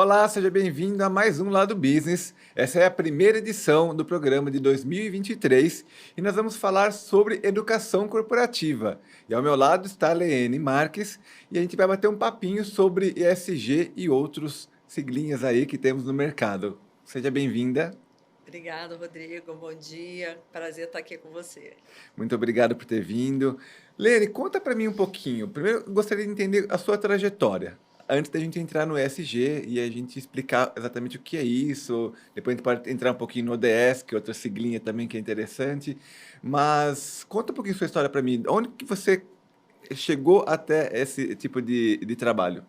Olá, seja bem-vindo a mais um Lado Business. Essa é a primeira edição do programa de 2023 e nós vamos falar sobre educação corporativa. E ao meu lado está a Leene Marques e a gente vai bater um papinho sobre ESG e outros siglinhas aí que temos no mercado. Seja bem-vinda. Obrigada, Rodrigo. Bom dia. Prazer estar aqui com você. Muito obrigado por ter vindo. Lene, conta para mim um pouquinho. Primeiro, eu gostaria de entender a sua trajetória. Antes da gente entrar no ESG e a gente explicar exatamente o que é isso. Depois a gente pode entrar um pouquinho no ODS, que é outra siglinha também que é interessante. Mas conta um pouquinho sua história para mim. Onde que você chegou até esse tipo de trabalho?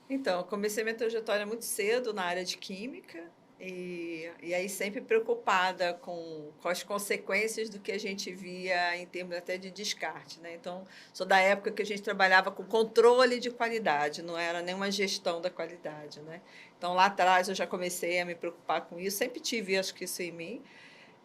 Então, eu comecei minha trajetória muito cedo na área de química e aí sempre preocupada com as consequências do que a gente via em termos até de descarte, né? Então, sou da época que a gente trabalhava com controle de qualidade, não era nenhuma gestão da qualidade, né? Então, lá atrás eu já comecei a me preocupar com isso, sempre tive, acho que isso em mim.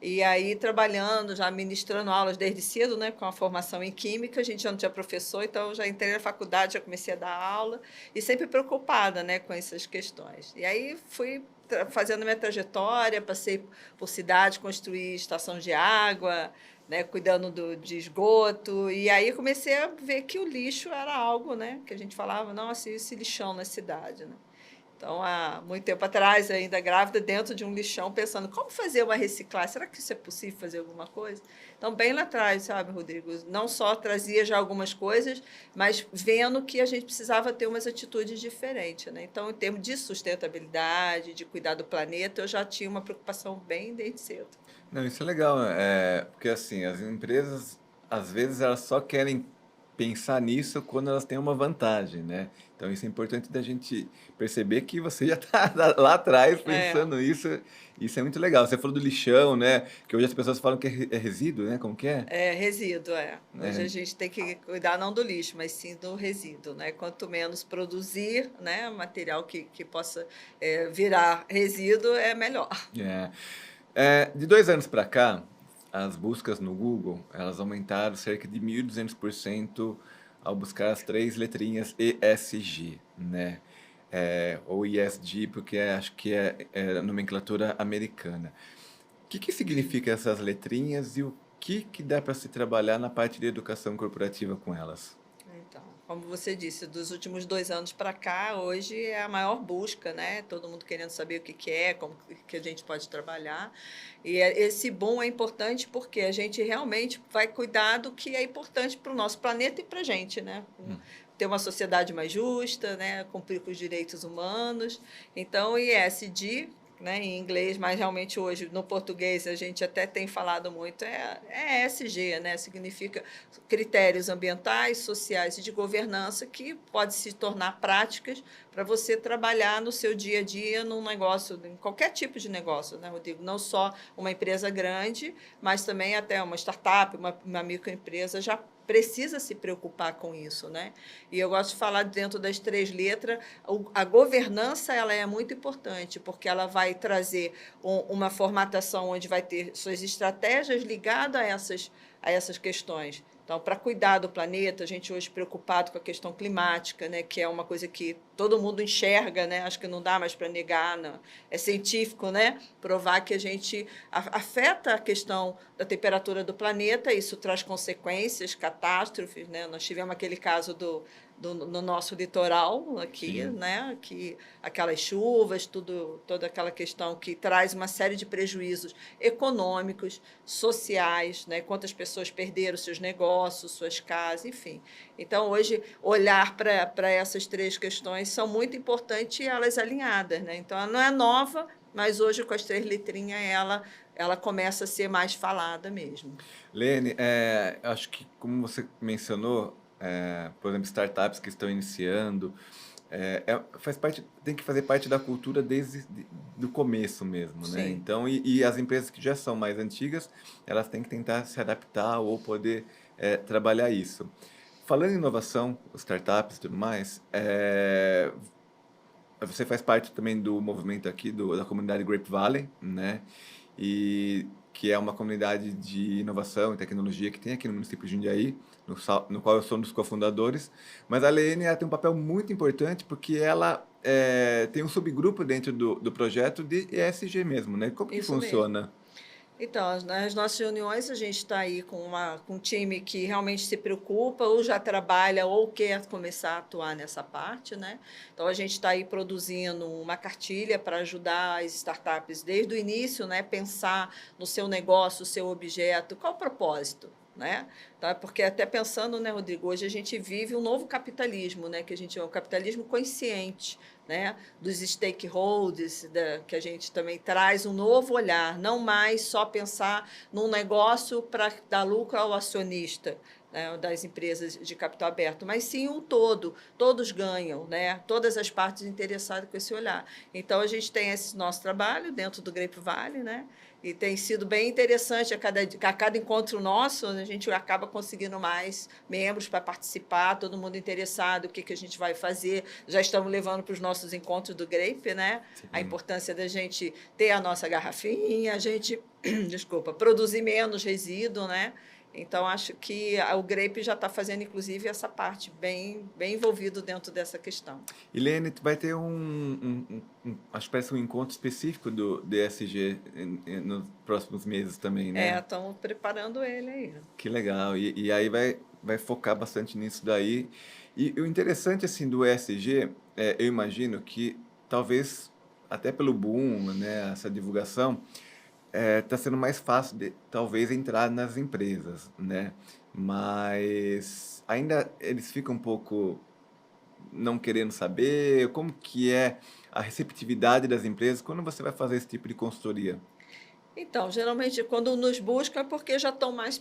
E aí, trabalhando, já ministrando aulas desde cedo, né, com a formação em química, a gente já não tinha professor, então eu já entrei na faculdade, já comecei a dar aula, e sempre preocupada, né, com essas questões. E aí fui fazendo minha trajetória, passei por cidade, construí estação de água, né, cuidando de esgoto, e aí comecei a ver que o lixo era algo, né, que a gente falava, nossa, e esse lixão na cidade, né? Então, há muito tempo atrás, ainda grávida, dentro de um lixão, pensando como fazer uma reciclagem. Será que isso é possível fazer alguma coisa? Então, bem lá atrás, sabe, Rodrigo? Não só trazia já algumas coisas, mas vendo que a gente precisava ter umas atitudes diferentes, né? Então, em termos de sustentabilidade, de cuidar do planeta, eu já tinha uma preocupação bem desde cedo. Não, isso é legal, porque assim, as empresas, às vezes, elas só querem pensar nisso quando elas têm uma vantagem, né? Então, isso é importante da gente perceber que você já está lá atrás É, pensando nisso, isso é muito legal. Você falou do lixão, né? Que hoje as pessoas falam que é resíduo, né? Como que é? é resíduo, é. Hoje a É, gente tem que cuidar não do lixo, mas sim do resíduo, né? Quanto menos produzir, né, material que possa virar resíduo, é melhor. é. De 2 anos para cá, as buscas no Google, elas aumentaram cerca de 1.200% ao buscar as três letrinhas ESG, né? Ou ESG, porque acho que é a nomenclatura americana. O que que significa essas letrinhas e o que dá para se trabalhar na parte de educação corporativa com elas? Então, como você disse, dos últimos 2 anos para cá, hoje é a maior busca, né? Todo mundo querendo saber o que que é, como que a gente pode trabalhar. E esse boom é importante porque a gente realmente vai cuidar do que é importante para o nosso planeta e para a gente, né? Ter uma sociedade mais justa, né? Cumprir com os direitos humanos. Então, o ESG, né, em inglês, mas realmente hoje no português a gente até tem falado muito, é ESG, né? Significa critérios ambientais, sociais e de governança que podem se tornar práticas para você trabalhar no seu dia a dia num negócio, em qualquer tipo de negócio, né, Rodrigo? Não só uma empresa grande, mas também até uma startup, uma microempresa já precisa se preocupar com isso, né? E eu gosto de falar dentro das três letras, a governança ela é muito importante, porque ela vai trazer uma formatação onde vai ter suas estratégias ligadas a essas questões. Então, para cuidar do planeta, a gente hoje preocupado com a questão climática, né, que é uma coisa que todo mundo enxerga, né, acho que não dá mais para negar, não. É científico, né, provar que a gente afeta a questão da temperatura do planeta, isso traz consequências, catástrofes, né, nós tivemos aquele caso no nosso litoral aqui, Sim. né, que aquelas chuvas, toda aquela questão que traz uma série de prejuízos econômicos, sociais, né, quantas pessoas perderam seus negócios, suas casas, enfim. Então, hoje, olhar para essas três questões são muito importantes e elas alinhadas, né? Então, ela não é nova, mas hoje, com as três letrinhas, ela começa a ser mais falada mesmo. Lene, acho que como você mencionou, por exemplo, startups que estão iniciando, faz parte, tem que fazer parte da cultura desde do começo mesmo, né? Sim. Então, e as empresas que já são mais antigas, elas têm que tentar se adaptar ou poder trabalhar isso. Falando em inovação, startups e tudo mais, você faz parte também do movimento aqui da comunidade Grape Valley, né? E que é uma comunidade de inovação e tecnologia que tem aqui no município de Jundiaí, no qual eu sou um dos cofundadores. Mas a Leene, ela tem um papel muito importante porque ela tem um subgrupo dentro do projeto de ESG mesmo, né? Como que Isso mesmo. funciona? Então, nas nossas reuniões, a gente está aí com um time que realmente se preocupa, ou já trabalha, ou quer começar a atuar nessa parte, né? Então, a gente está aí produzindo uma cartilha para ajudar as startups desde o início, né? Pensar no seu negócio, o seu objeto, qual o propósito, né? Tá? Porque até pensando, né, Rodrigo, hoje a gente vive um novo capitalismo, né? Que a gente é um capitalismo consciente, né, dos stakeholders, que a gente também traz um novo olhar, não mais só pensar num negócio para dar lucro ao acionista, né, das empresas de capital aberto, mas sim um todo, todos ganham, né, todas as partes interessadas com esse olhar. Então, a gente tem esse nosso trabalho dentro do Grape Valley, né, e tem sido bem interessante a cada encontro nosso, a gente acaba conseguindo mais membros para participar, todo mundo interessado, o que, que a gente vai fazer. Já estamos levando para os nossos encontros do Grape, né? A Sim. importância da gente ter a nossa garrafinha, a gente, desculpa, produzir menos resíduo, né? Então, acho que o Grape já está fazendo, inclusive, essa parte bem envolvido dentro dessa questão. Helene, vai ter acho que parece um encontro específico do DSG nos próximos meses também, né? Estamos preparando ele aí. Que legal. E aí vai focar bastante nisso daí. E o interessante, assim, do ESG, eu imagino que talvez, até pelo boom, né, essa divulgação, está sendo mais fácil de talvez entrar nas empresas, né? Mas ainda eles ficam um pouco não querendo saber como que é a receptividade das empresas quando você vai fazer esse tipo de consultoria. Então, geralmente, quando nos buscam é porque já estão mais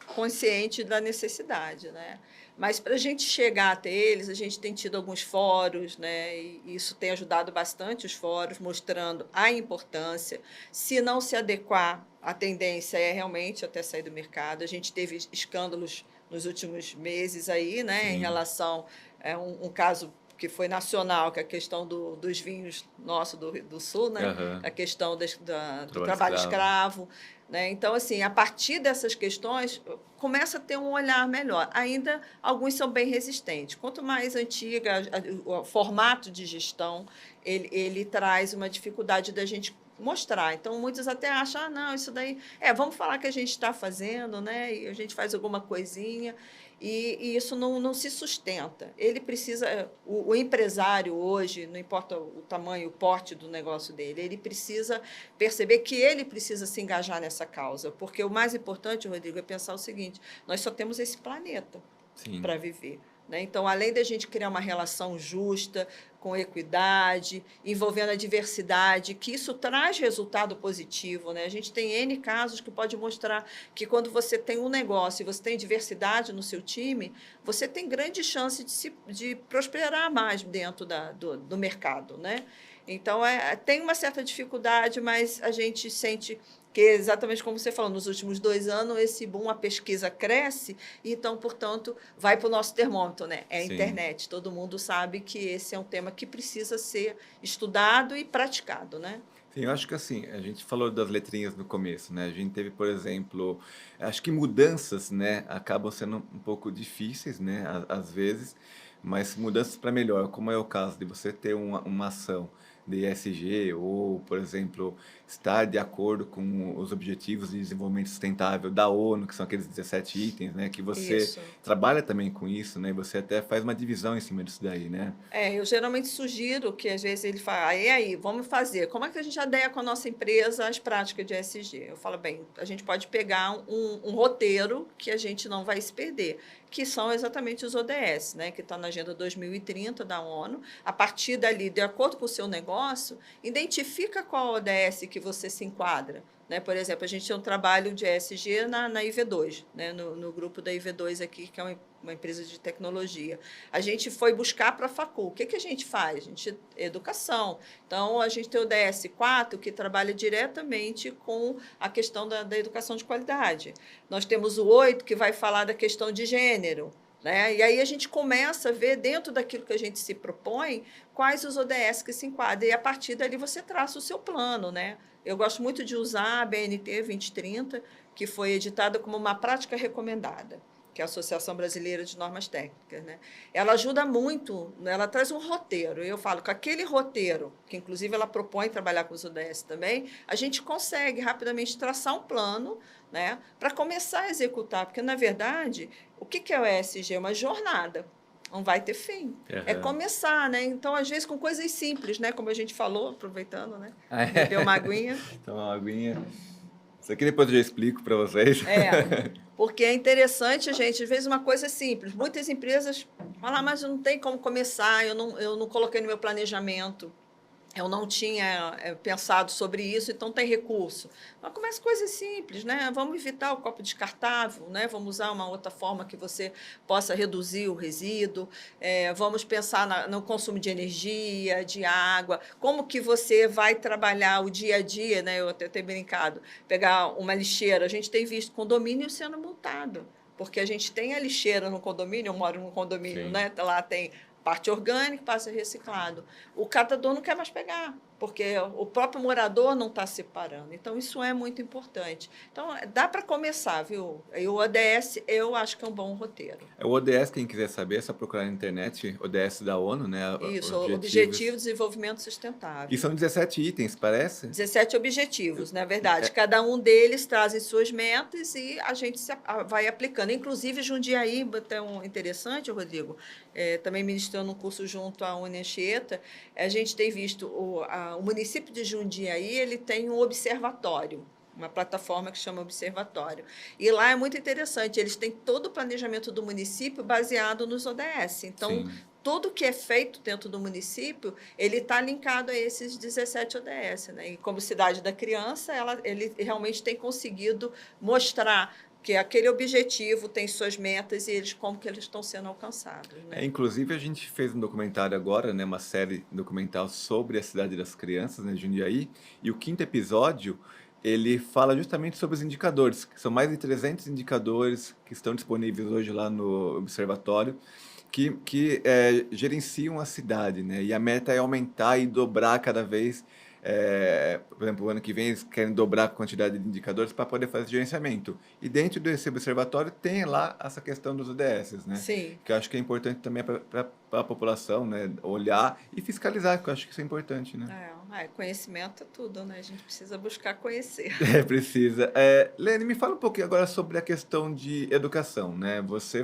conscientes da necessidade, né? Mas para a gente chegar até eles, a gente tem tido alguns fóruns, né? E isso tem ajudado bastante os fóruns, mostrando a importância. Se não se adequar, a tendência é realmente até sair do mercado. A gente teve escândalos nos últimos meses aí, né? Em Sim. relação a um caso que foi nacional, que é a questão dos vinhos nosso do Sul, né? Aham. A questão do Trabalho trabalho escravo. escravo, né? Então, assim, a partir dessas questões, começa a ter um olhar melhor. Ainda alguns são bem resistentes. Quanto mais antiga o formato de gestão, ele traz uma dificuldade da gente mostrar. Então, muitos até acham, ah, não, isso daí, vamos falar que a gente está fazendo, né? E a gente faz alguma coisinha, e isso não se sustenta. Ele precisa, o empresário hoje, não importa o tamanho, o porte do negócio dele, ele precisa perceber que ele precisa se engajar nessa causa, porque o mais importante, Rodrigo, é pensar o seguinte: nós só temos esse planeta Sim. para viver, né? Então, além da gente criar uma relação justa, com equidade, envolvendo a diversidade, que isso traz resultado positivo, né? A gente tem N casos que pode mostrar que quando você tem um negócio e você tem diversidade no seu time, você tem grande chance de prosperar mais dentro do mercado, né? Então, tem uma certa dificuldade, mas a gente sente que, exatamente como você falou, nos últimos 2 anos, esse boom, a pesquisa cresce, e então, portanto, vai para o nosso termômetro, né? É a Sim. internet. Todo mundo sabe que esse é um tema que precisa ser estudado e praticado, né? Sim, eu acho que assim, a gente falou das letrinhas no começo, né? A gente teve, por exemplo, acho que mudanças, né, acabam sendo um pouco difíceis, né, às vezes, mas mudanças para melhor, como é o caso de você ter uma ação de ESG ou, por exemplo, estar de acordo com os Objetivos de Desenvolvimento Sustentável da ONU, que são aqueles 17 itens, né, que você Isso. trabalha também com isso, né, e você até faz uma divisão em cima disso daí, né? Eu geralmente sugiro que, às vezes, ele fala, e aí, vamos fazer, como é que a gente adequa com a nossa empresa às práticas de ESG? Eu falo, bem, a gente pode pegar um roteiro que a gente não vai se perder, que são exatamente os ODS, né, que está na Agenda 2030 da ONU. A partir dali, de acordo com o seu negócio, identifica qual ODS que você se enquadra. Né? Por exemplo, a gente tem um trabalho de ESG na IV2, né? No grupo da IV2 aqui, que é uma empresa de tecnologia. A gente foi buscar para a Facul. O que a gente faz? A gente, educação. Então, a gente tem o DS4, que trabalha diretamente com a questão da educação de qualidade. Nós temos o 8, que vai falar da questão de gênero. né? E aí a gente começa a ver, dentro daquilo que a gente se propõe, quais os ODS que se enquadram. E a partir dali você traça o seu plano, né? Eu gosto muito de usar a BNT 2030, que foi editada como uma prática recomendada, que é a Associação Brasileira de Normas Técnicas, né? Ela ajuda muito, ela traz um roteiro. Eu falo que aquele roteiro, que inclusive ela propõe trabalhar com os ODS também, a gente consegue rapidamente traçar um plano, né, para começar a executar, porque, na verdade, o que é o ESG? É uma jornada, não vai ter fim. É começar, né? Então, às vezes, com coisas simples, né? Como a gente falou, aproveitando, né? Beber uma aguinha. Tomar uma aguinha. Isso aqui depois eu já explico para vocês. Porque é interessante, gente, às vezes uma coisa simples. Muitas empresas falam, mas não tem como começar, eu não coloquei no meu planejamento. Eu não tinha pensado sobre isso, então tem recurso. Mas começa coisas simples, né? Vamos evitar o copo descartável, né? Vamos usar uma outra forma que você possa reduzir o resíduo. Vamos pensar no consumo de energia, de água. Como que você vai trabalhar o dia a dia, né? Eu até tenho brincado. Pegar uma lixeira. A gente tem visto condomínio sendo multado. Porque a gente tem a lixeira no condomínio, eu moro num condomínio, né? Lá tem parte orgânica, passa reciclado. O catador não quer mais pegar, porque o próprio morador não está separando. Então, isso é muito importante. Então, dá para começar, viu? E o ODS, eu acho que é um bom roteiro. O ODS, quem quiser saber, é só procurar na internet, ODS da ONU, né? Isso, Objetivo de Desenvolvimento Sustentável. E são 17 itens, parece? 17 objetivos, na verdade. Cada um deles traz suas metas e a gente vai aplicando. Inclusive, Jundiaí, até um interessante, Rodrigo, também ministrando um curso junto à Anchieta, a gente tem visto o município de Jundiaí, ele tem um observatório, uma plataforma que chama Observatório. E lá é muito interessante, eles têm todo o planejamento do município baseado nos ODS. Então, tudo que é feito dentro do município, ele está linkado a esses 17 ODS, né? E como Cidade da Criança, ele realmente tem conseguido mostrar que aquele objetivo tem suas metas e como que eles estão sendo alcançados, né? Inclusive, a gente fez um documentário agora, né, uma série documental sobre a Cidade das Crianças, né, Jundiaí, e o 5º episódio, ele fala justamente sobre os indicadores, que são mais de 300 indicadores que estão disponíveis hoje lá no observatório, que gerenciam a cidade, né? E a meta é aumentar e dobrar cada vez. Por exemplo, o ano que vem eles querem dobrar a quantidade de indicadores para poder fazer gerenciamento. E dentro desse observatório tem lá essa questão dos ODS, né? Sim. Que eu acho que é importante também para a população, né? Olhar e fiscalizar, que eu acho que isso é importante, né? Conhecimento é tudo, né? A gente precisa buscar conhecer. Precisa. Lene, me fala um pouquinho agora sobre a questão de educação, né? Você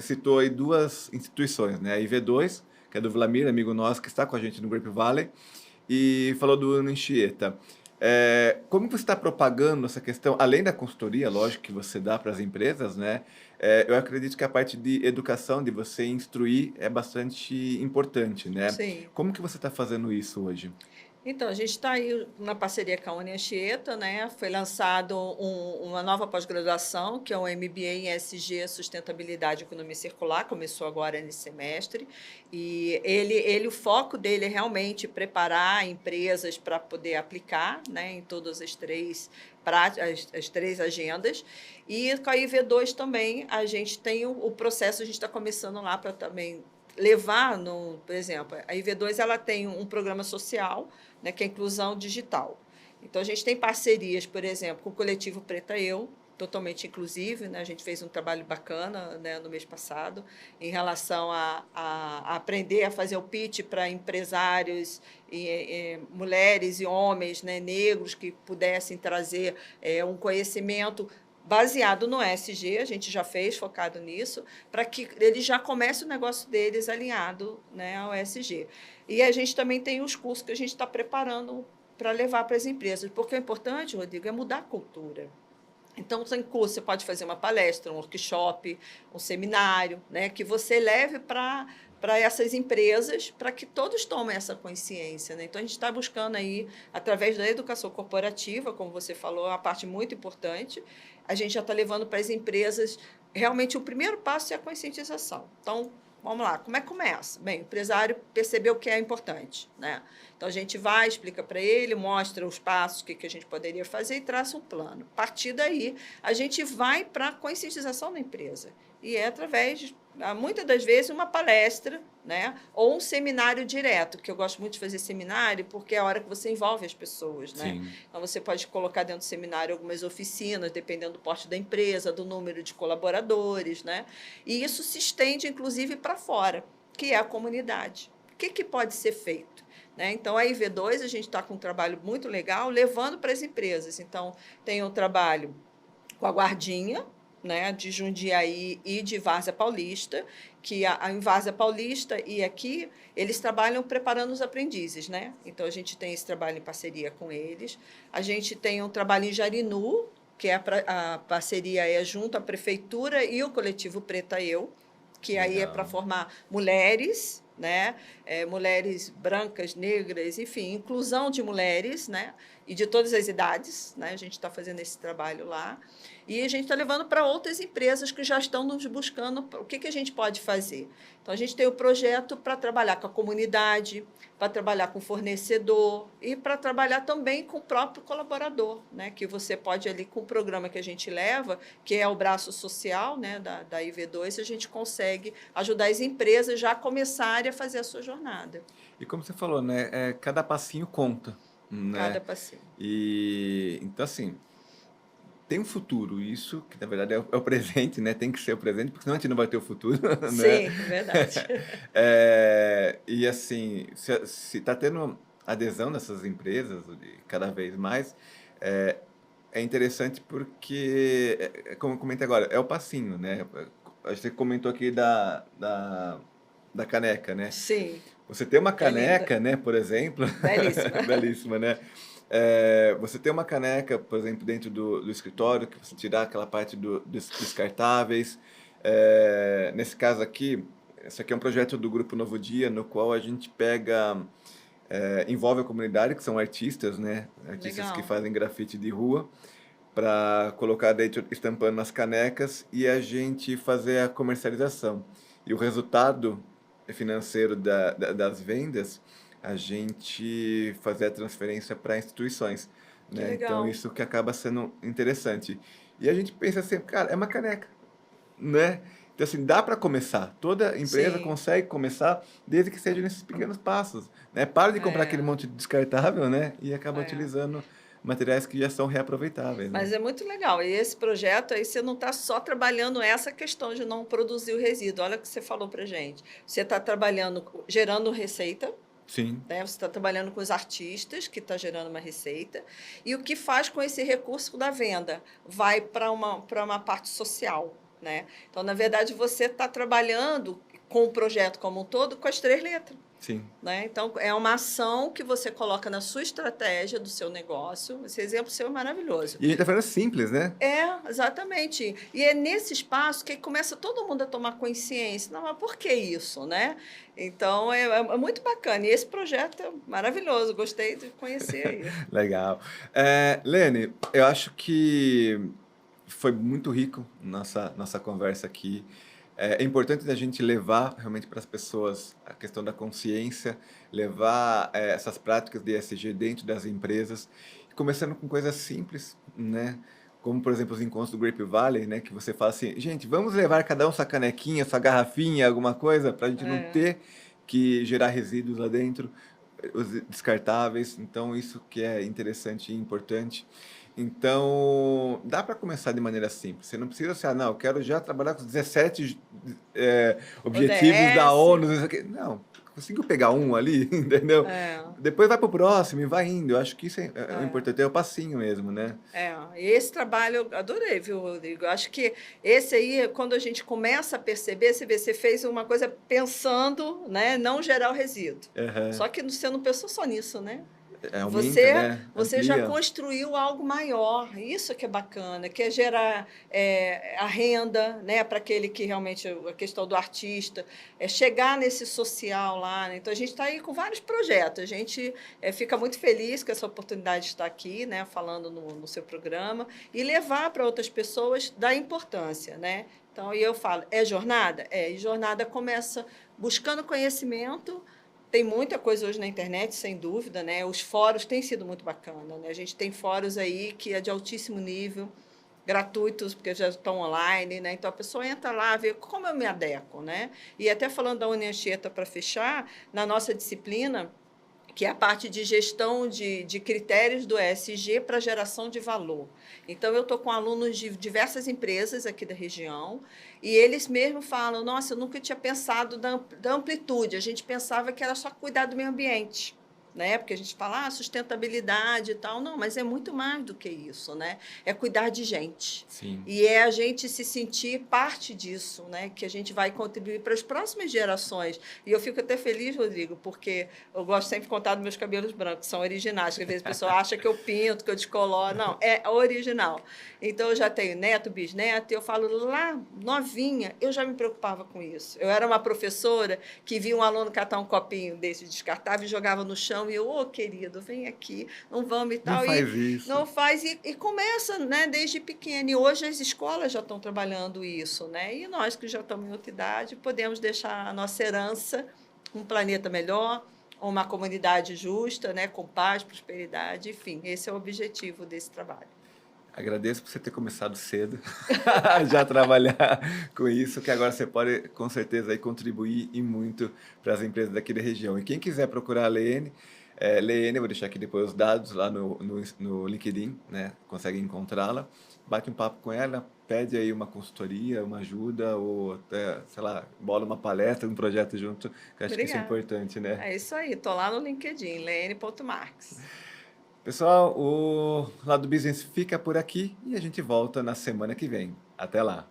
citou aí 2 instituições, né? A IV2, que é do Vlamir, amigo nosso, que está com a gente no Grape Valley, e falou do Anchieta. Como você está propagando essa questão, além da consultoria, lógico, que você dá para as empresas, né? Eu acredito que a parte de educação, de você instruir, é bastante importante, né? Sim. Como que você está fazendo isso hoje? Então, a gente está aí na parceria com a Anchieta, né? Foi lançado uma nova pós-graduação, que é o MBA em ESG, Sustentabilidade e Economia Circular, começou agora nesse semestre, e o foco dele é realmente preparar empresas para poder aplicar, né, em todas as três agendas. E com a IV2 também, a gente tem o processo, a gente está começando lá para também levar, por exemplo, a IV2 ela tem um programa social, né, que é a inclusão digital. Então, a gente tem parcerias, por exemplo, com o Coletivo Preta Eu, totalmente inclusive, né? A gente fez um trabalho bacana, né, no mês passado, em relação a aprender a fazer o pitch para empresários, mulheres e homens, né, negros, que pudessem trazer um conhecimento baseado no ESG, a gente já fez, focado nisso, para que eles já comecem o negócio deles alinhado, né, ao ESG. E a gente também tem os cursos que a gente está preparando para levar para as empresas, porque o importante, Rodrigo, é mudar a cultura. Então, sem curso, você pode fazer uma palestra, um workshop, um seminário, né, que você leve para essas empresas, para que todos tomem essa consciência, né? Então, a gente está buscando aí, através da educação corporativa, como você falou, é uma parte muito importante, a gente já está levando para as empresas, realmente o primeiro passo é a conscientização. Então, Vamos lá, como é que começa? Bem, o empresário percebeu o que é importante, né? Então, a gente vai, explica para ele, mostra os passos, o que, que a gente poderia fazer e traça um plano. A partir daí, a gente vai para a conscientização da empresa. E é através, muitas das vezes, uma palestra, né? Ou um seminário direto, que eu gosto muito de fazer seminário, porque é a hora que você envolve as pessoas, né? Sim. Então, você pode colocar dentro do seminário algumas oficinas, dependendo do porte da empresa, do número de colaboradores, né? E isso se estende, inclusive, para fora, que é a comunidade. O que, que pode ser feito? Né? Então, a IV2, a gente está com um trabalho muito legal, levando para as empresas. Então, tem um trabalho com a Guardinha, né, de Jundiaí e de Várzea Paulista, que em Várzea Paulista e aqui, eles trabalham preparando os aprendizes, né? Então, a gente tem esse trabalho em parceria com eles. A gente tem um trabalho em Jarinu, que é a parceria é junto à prefeitura e o coletivo Preta Eu, que aí é para Legal. formar mulheres, né? Mulheres brancas, negras, enfim, inclusão de mulheres, né? E de todas as idades, né? A gente está fazendo esse trabalho lá. E a gente está levando para outras empresas que já estão nos buscando o que, que a gente pode fazer. Então, a gente tem o projeto para trabalhar com a comunidade, para trabalhar com o fornecedor e para trabalhar também com o próprio colaborador, né? Que você pode ali, com o programa que a gente leva, que é o braço social, né, da IV2, a gente consegue ajudar as empresas já a começarem a fazer a sua jornada. E como você falou, né, cada passinho conta, Cada né? passeio. E então assim, tem um futuro, isso que na verdade é o presente, né? Tem que ser o presente, porque senão a gente não vai ter o futuro, né? Sim, verdade. E assim, se está tendo adesão dessas empresas cada vez mais, é, é interessante porque, como eu comentei agora, é o passinho, né? Você comentou aqui da caneca, né? Sim, Você tem uma que é linda. caneca, né, por exemplo, Belíssima. belíssima, né? Você tem uma caneca, por exemplo, dentro do escritório, que você tirar aquela parte dos descartáveis. Nesse caso aqui, esse aqui é um projeto do Grupo Novo Dia, no qual a gente pega, envolve a comunidade, que são artistas, né? Artistas que Legal. fazem grafite de rua, para colocar dentro, estampando nas canecas e a gente fazer a comercialização. E o resultado financeiro das vendas, a gente fazer a transferência para instituições, Que né? Então, legal. isso que acaba sendo interessante. E a gente pensa assim, cara, é uma caneca, né? Então, assim, dá para começar. Toda empresa Sim, consegue começar, desde que seja nesses pequenos passos, né? Para de comprar aquele é, monte de descartável, né? E acaba é. utilizando materiais que já são reaproveitáveis, né? Mas é muito legal. E esse projeto aí, você não está só trabalhando essa questão de não produzir o resíduo. Olha o que você falou para gente. Você está trabalhando, gerando receita, Sim, né? Você está trabalhando com os artistas, que está gerando uma receita. E o que faz com esse recurso da venda? Vai para uma parte social, né? Então, na verdade, você está trabalhando com o projeto como um todo com as três letras. sim. Né? Então, é uma ação que você coloca na sua estratégia do seu negócio. Esse exemplo seu é maravilhoso. E a gente tá falando simples, né? Exatamente. E é nesse espaço que começa todo mundo a tomar consciência. Não, mas por que isso, né? Então, é muito bacana. E esse projeto é maravilhoso. Gostei de conhecer aí. Legal. Lene, eu acho que foi muito rico nossa conversa aqui. É importante a gente levar realmente para as pessoas a questão da consciência, levar essas práticas de ESG dentro das empresas, começando com coisas simples, né? Como, por exemplo, os encontros do Grape Valley, né? Que você fala assim, gente, vamos levar cada um sua canequinha, sua garrafinha, alguma coisa, para a gente não É, ter que gerar resíduos lá dentro, os descartáveis. Então, isso que é interessante e importante. Então, dá para começar de maneira simples. Você não precisa ser, não, eu quero já trabalhar com os 17 objetivos da ODS. ONU. Não, sei o quê. Não, consigo pegar um ali, entendeu? É, Depois vai para o próximo e vai indo. Eu acho que isso é o é. importante, é o passinho mesmo, né? E esse trabalho eu adorei, viu, Rodrigo? Eu acho que esse aí, quando a gente começa a perceber, você vê, você fez uma coisa pensando, né, não gerar o resíduo. Aham. Só que você não pensou só nisso, né? Aumenta, Você, né? você já Amplia. construiu algo maior, isso que é bacana, que é gerar a renda, né, para aquele que realmente, a questão do artista, é chegar nesse social lá, né? Então, a gente está aí com vários projetos, a gente fica muito feliz com essa oportunidade de estar aqui, né, falando no seu programa, e levar para outras pessoas da importância, né? Então, e eu falo, é jornada? E jornada começa buscando conhecimento. Tem muita coisa hoje na internet, sem dúvida, né? Os fóruns têm sido muito bacana, né? A gente tem fóruns aí que é de altíssimo nível, gratuitos, porque já estão online, né? Então a pessoa entra lá, vê como eu me adequo, né? E até falando da Unianchieta para fechar, na nossa disciplina, que é a parte de gestão de critérios do ESG para geração de valor. Então, eu estou com alunos de diversas empresas aqui da região e eles mesmos falam, nossa, eu nunca tinha pensado da amplitude, a gente pensava que era só cuidar do meio ambiente, né? Porque a gente fala, sustentabilidade e tal, não, mas é muito mais do que isso, né? É cuidar de gente. Sim. E é a gente se sentir parte disso, né? Que a gente vai contribuir para as próximas gerações. E eu fico até feliz, Rodrigo, porque eu gosto sempre de contar dos meus cabelos brancos, são originais, porque às vezes a pessoa acha que eu pinto, que eu descoloro. Não, é original. Então, eu já tenho neto, bisneto, e eu falo, lá, novinha, eu já me preocupava com isso. Eu era uma professora que via um aluno catar um copinho desse descartável e jogava no chão, e eu, querido, vem aqui, não vamos e Não tal. faz E isso. não faz, e começa, né, desde pequeno. E hoje as escolas já estão trabalhando isso, né? E nós que já estamos em outra idade, podemos deixar a nossa herança um planeta melhor, uma comunidade justa, né, com paz, prosperidade, enfim, esse é o objetivo desse trabalho. Agradeço por você ter começado cedo já a trabalhar com isso, que agora você pode, com certeza, aí, contribuir e muito para as empresas daqui da região. E quem quiser procurar a Leene, Leene, eu vou deixar aqui depois os dados lá no LinkedIn, né? Consegue encontrá-la. Bate um papo com ela, pede aí uma consultoria, uma ajuda, ou até, sei lá, bola uma palestra, um projeto junto, que eu acho que isso é Obrigada. importante, né? É isso aí, estou lá no LinkedIn, leene.marques. Pessoal, o Lado Business fica por aqui e a gente volta na semana que vem. Até lá!